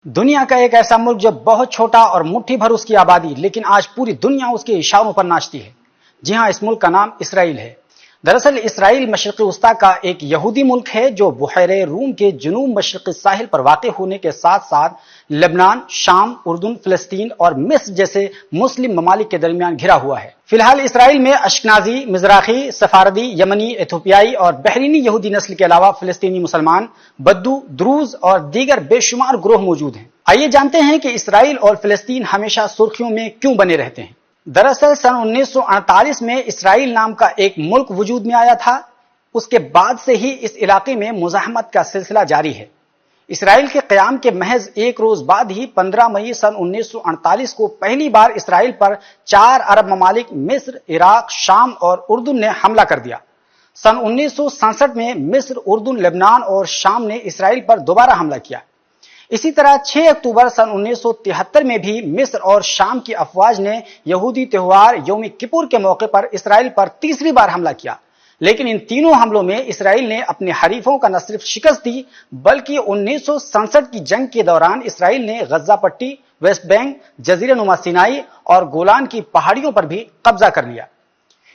دنیا کا ایک ایسا ملک جو بہت چھوٹا اور مٹھی بھر اس کی آبادی، لیکن آج پوری دنیا اس کے اشاروں پر ناچتی ہے۔ جی ہاں، اس ملک کا نام اسرائیل ہے۔ دراصل اسرائیل مشرقی وسطی کا ایک یہودی ملک ہے جو بحیرہ روم کے جنوب مشرقی ساحل پر واقع ہونے کے ساتھ ساتھ لبنان، شام، اردن، فلسطین اور مصر جیسے مسلم ممالک کے درمیان گھرا ہوا ہے۔ فی الحال اسرائیل میں اشکنازی، مزراقی، سفاردی، یمنی، ایتھوپیائی اور بحرینی یہودی نسل کے علاوہ فلسطینی مسلمان، بدو، دروز اور دیگر بے شمار گروہ موجود ہیں۔ آئیے جانتے ہیں کہ اسرائیل اور فلسطین ہمیشہ سرخیوں میں کیوں بنے رہتے ہیں۔ دراصل سن 1948 میں اسرائیل نام کا ایک ملک وجود میں آیا تھا۔ اس کے بعد سے ہی اس علاقے میں مزاحمت کا سلسلہ جاری ہے۔ اسرائیل کے قیام کے محض ایک روز بعد ہی 15 مئی سن 1948 کو پہلی بار اسرائیل پر 4 عرب ممالک مصر، عراق، شام اور اردن نے حملہ کر دیا۔ سن 1967 میں مصر، اردن، لبنان اور شام نے اسرائیل پر دوبارہ حملہ کیا۔ اسی طرح 6 اکتوبر سن 1973 میں بھی مصر اور شام کی افواج نے یہودی تہوار یوم کپور کے موقع پر اسرائیل پر تیسری بار حملہ کیا، لیکن ان تینوں حملوں میں اسرائیل نے اپنے حریفوں کا نہ صرف شکست دی بلکہ 1967 کی جنگ کے دوران اسرائیل نے غزہ پٹی، ویسٹ بینک، جزیرہ نما سینائی اور گولان کی پہاڑیوں پر بھی قبضہ کر لیا۔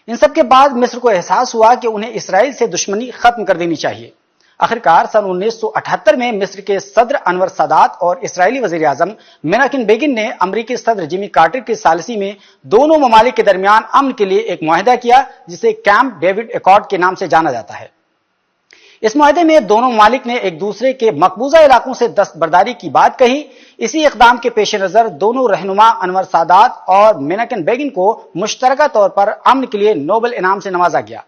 ان سب کے بعد مصر کو احساس ہوا کہ انہیں اسرائیل سے دشمنی ختم کر دینی چاہیے۔ آخرکار سن 1978 میں مصر کے صدر انور سادات اور اسرائیلی وزیر اعظم مناکن بیگن نے امریکی صدر جیمی کارٹر کی ثالثی میں دونوں ممالک کے درمیان امن کے لیے ایک معاہدہ کیا جسے کیمپ ڈیوڈ ایکارڈ کے نام سے جانا جاتا ہے۔ اس معاہدے میں دونوں ممالک نے ایک دوسرے کے مقبوضہ علاقوں سے دستبرداری کی بات کہی۔ اسی اقدام کے پیش نظر دونوں رہنما انور سادات اور مناکن بیگن کو مشترکہ طور پر امن کے لیے نوبل انعام سے نوازا گیا۔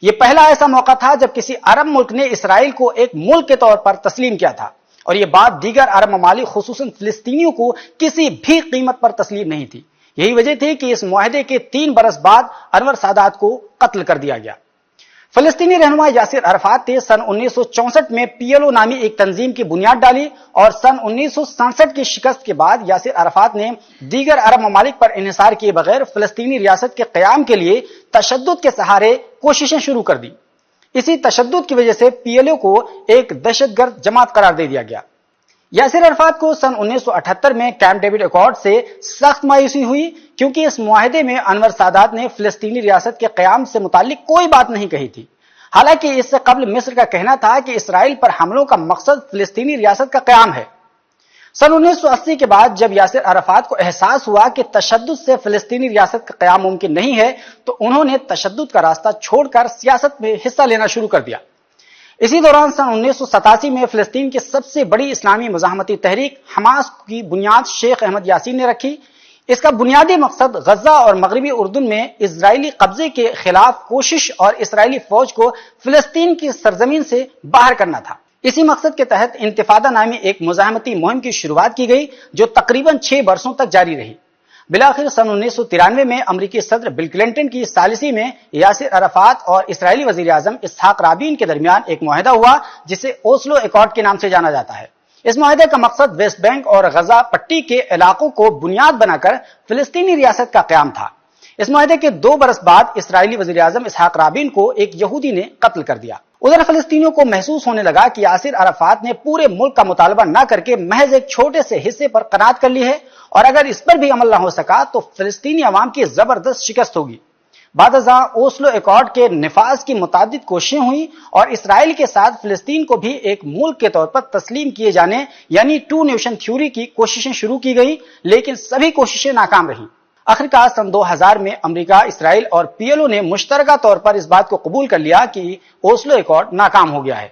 یہ پہلا ایسا موقع تھا جب کسی عرب ملک نے اسرائیل کو ایک ملک کے طور پر تسلیم کیا تھا، اور یہ بات دیگر عرب ممالک خصوصاً فلسطینیوں کو کسی بھی قیمت پر تسلیم نہیں تھی۔ یہی وجہ تھی کہ اس معاہدے کے 3 برس بعد انور سادات کو قتل کر دیا گیا۔ فلسطینی رہنما یاسر عرفات نے سن 1964 میں PLO نامی ایک تنظیم کی بنیاد ڈالی، اور سن 1967 کی شکست کے بعد یاسر عرفات نے دیگر عرب ممالک پر انحصار کیے بغیر فلسطینی ریاست کے قیام کے لیے تشدد کے سہارے کوششیں شروع کر دی۔ اسی تشدد کی وجہ سے PLO کو ایک دہشت گرد جماعت قرار دے دیا گیا۔ یاسر عرفات کو سن 1978 میں کیمپ ڈیوڈ ایکارڈ سے سخت مایوسی ہوئی، کیونکہ اس معاہدے میں انور سادات نے فلسطینی ریاست کے قیام سے متعلق کوئی بات نہیں کہی تھی۔ حالانکہ اس سے قبل مصر کا کہنا تھا کہ اسرائیل پر حملوں کا مقصد فلسطینی ریاست کا قیام ہے۔ سن 1980 کے بعد جب یاسر عرفات کو احساس ہوا کہ تشدد سے فلسطینی ریاست کا قیام ممکن نہیں ہے، تو انہوں نے تشدد کا راستہ چھوڑ کر سیاست میں حصہ لینا شروع کر دیا۔ اسی دوران سن 1987 میں فلسطین کی سب سے بڑی اسلامی مزاحمتی تحریک حماس کی بنیاد شیخ احمد یاسین نے رکھی۔ اس کا بنیادی مقصد غزہ اور مغربی اردن میں اسرائیلی قبضے کے خلاف کوشش اور اسرائیلی فوج کو فلسطین کی سرزمین سے باہر کرنا تھا۔ اسی مقصد کے تحت انتفاضہ نامی ایک مزاحمتی مہم کی شروعات کی گئی جو تقریباً 6 برسوں تک جاری رہی۔ بالآخر سن 1993 میں امریکی صدر بل کلنٹن کی ثالثی میں یاسر عرفات اور اسرائیلی وزیر اعظم اسحاق رابین کے درمیان ایک معاہدہ ہوا جسے اوسلو ایکارڈ کے نام سے جانا جاتا ہے۔ اس معاہدے کا مقصد ویسٹ بینک اور غزہ پٹی کے علاقوں کو بنیاد بنا کر فلسطینی ریاست کا قیام تھا۔ اس معاہدے کے 2 برس بعد اسرائیلی وزیر اعظم اسحاق رابین کو ایک یہودی نے قتل کر دیا۔ ادھر فلسطینیوں کو محسوس ہونے لگا کہ یاسر عرفات نے پورے ملک کا مطالبہ نہ کر کے محض ایک چھوٹے سے حصے پر قناعت کر لی ہے، اور اگر اس پر بھی عمل نہ ہو سکا تو فلسطینی عوام کی زبردست شکست ہوگی۔ بعد ازاں اوسلو ایکارڈ کے نفاذ کی متعدد کوششیں ہوئیں، اور اسرائیل کے ساتھ فلسطین کو بھی ایک ملک کے طور پر تسلیم کیے جانے یعنی 2 نیشن تھیوری کی کوششیں شروع کی گئی، لیکن سبھی کوششیں ناکام رہیں۔ آخرکار سن 2000 میں امریکہ، اسرائیل اور PLO نے مشترکہ طور پر اس بات کو قبول کر لیا کہ اوسلو ایکارڈ ناکام ہو گیا ہے۔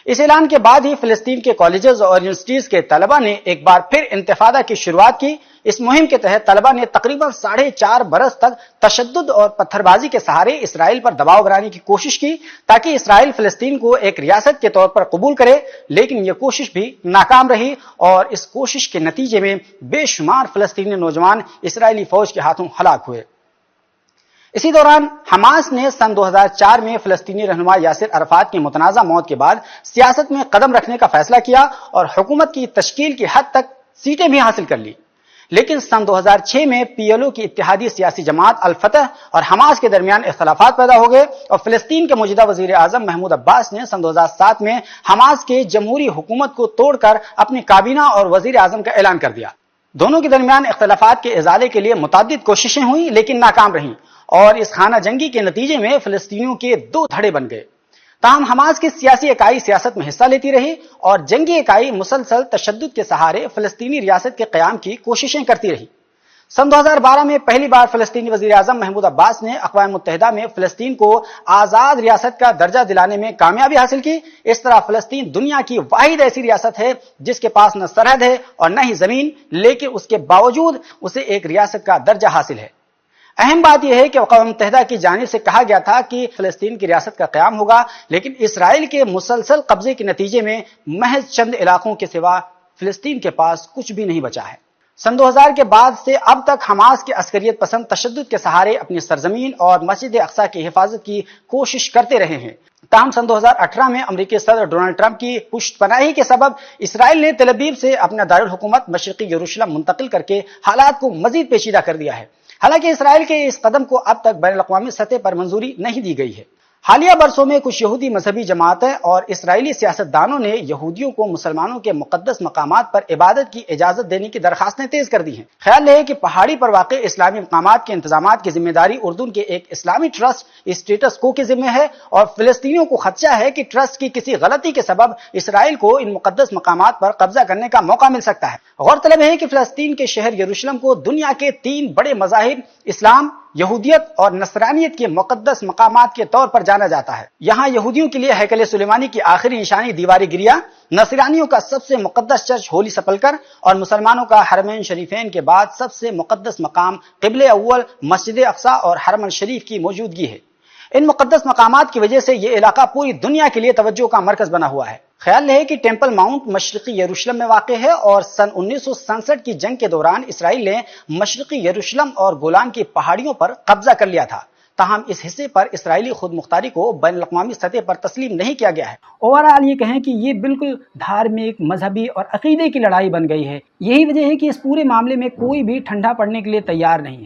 اس اعلان کے بعد ہی فلسطین کے کالجز اور یونیورسٹیز کے طلبہ نے ایک بار پھر انتفاضہ کی شروعات کی۔ اس مہم کے تحت طلبہ نے تقریباً 4.5 برس تک تشدد اور پتھر بازی کے سہارے اسرائیل پر دباؤ بنانے کی کوشش کی تاکہ اسرائیل فلسطین کو ایک ریاست کے طور پر قبول کرے، لیکن یہ کوشش بھی ناکام رہی، اور اس کوشش کے نتیجے میں بے شمار فلسطینی نوجوان اسرائیلی فوج کے ہاتھوں ہلاک ہوئے۔ اسی دوران حماس نے سن 2004 میں فلسطینی رہنما یاسر عرفات کی متنازع موت کے بعد سیاست میں قدم رکھنے کا فیصلہ کیا اور حکومت کی تشکیل کی حد تک سیٹیں بھی حاصل کر لی۔ لیکن سن 2006 میں PLO کی اتحادی سیاسی جماعت الفتح اور حماس کے درمیان اختلافات پیدا ہو گئے اور فلسطین کے موجودہ وزیر اعظم محمود عباس نے سن 2007 میں حماس کے جمہوری حکومت کو توڑ کر اپنی کابینہ اور وزیر اعظم کا اعلان کر دیا۔ دونوں کے درمیان اختلافات کے ازالے کے لیے متعدد کوششیں ہوئیں لیکن ناکام رہیں اور اس خانہ جنگی کے نتیجے میں فلسطینیوں کے دو دھڑے بن گئے۔ تاہم حماس کی سیاسی اکائی سیاست میں حصہ لیتی رہی اور جنگی اکائی مسلسل تشدد کے سہارے فلسطینی ریاست کے قیام کی کوششیں کرتی رہی۔ سن 2012 میں پہلی بار فلسطینی وزیر اعظم محمود عباس نے اقوام متحدہ میں فلسطین کو آزاد ریاست کا درجہ دلانے میں کامیابی حاصل کی۔ اس طرح فلسطین دنیا کی واحد ایسی ریاست ہے جس کے پاس نہ سرحد ہے اور نہ ہی زمین، لیکن اس کے باوجود اسے ایک ریاست کا درجہ حاصل ہے۔ اہم بات یہ ہے کہ اقوام متحدہ کی جانب سے کہا گیا تھا کہ فلسطین کی ریاست کا قیام ہوگا، لیکن اسرائیل کے مسلسل قبضے کے نتیجے میں محض چند علاقوں کے سوا فلسطین کے پاس کچھ بھی نہیں بچا ہے۔ سن 2000 کے بعد سے اب تک حماس کے عسکریت پسند تشدد کے سہارے اپنی سرزمین اور مسجد اقصی کی حفاظت کی کوشش کرتے رہے ہیں۔ تاہم سن 2018 میں امریکی صدر ڈونلڈ ٹرمپ کی پشت پناہی کے سبب اسرائیل نے تل ابیب سے اپنا دارالحکومت مشرقی یروشلم منتقل کر کے حالات کو مزید پیچیدہ کر دیا ہے۔ حالانکہ اسرائیل کے اس قدم کو اب تک بین الاقوامی سطح پر منظوری نہیں دی گئی ہے۔ حالیہ برسوں میں کچھ یہودی مذہبی جماعتیں اور اسرائیلی سیاستدانوں نے یہودیوں کو مسلمانوں کے مقدس مقامات پر عبادت کی اجازت دینے کی درخواستیں تیز کر دی ہیں۔ خیال ہے کہ پہاڑی پر واقع اسلامی مقامات کے انتظامات کی ذمہ داری اردن کے ایک اسلامی ٹرسٹ اسٹیٹس کو کے ذمہ ہے اور فلسطینیوں کو خدشہ ہے کہ ٹرسٹ کی کسی غلطی کے سبب اسرائیل کو ان مقدس مقامات پر قبضہ کرنے کا موقع مل سکتا ہے۔ غورطلب ہے کہ فلسطین کے شہر یروشلم کو دنیا کے 3 بڑے مذاہب اسلام، یہودیت اور نصرانیت کے مقدس مقامات کے طور پر جانا جاتا ہے۔ یہاں یہودیوں کے لیے ہیکل سلیمانی کی آخری نشانی دیوار گریا، نصرانیوں کا سب سے مقدس چرچ ہولی سپلکر اور مسلمانوں کا حرمین شریفین کے بعد سب سے مقدس مقام قبلہ اول مسجد اقصی اور حرم شریف کی موجودگی ہے۔ ان مقدس مقامات کی وجہ سے یہ علاقہ پوری دنیا کے لیے توجہ کا مرکز بنا ہوا ہے۔ خیال ہے کہ ٹیمپل ماؤنٹ مشرقی یروشلم میں واقع ہے اور سن 1967 کی جنگ کے دوران اسرائیل نے مشرقی یروشلم اور گولان کی پہاڑیوں پر قبضہ کر لیا تھا۔ تاہم اس حصے پر اسرائیلی خود مختاری کو بین الاقوامی سطح پر تسلیم نہیں کیا گیا ہے۔ اوورآل یہ کہیں کہ یہ بالکل دھارمک، مذہبی اور عقیدے کی لڑائی بن گئی ہے۔ یہی وجہ ہے کہ اس پورے معاملے میں کوئی بھی ٹھنڈا پڑنے کے لیے تیار نہیں ہے۔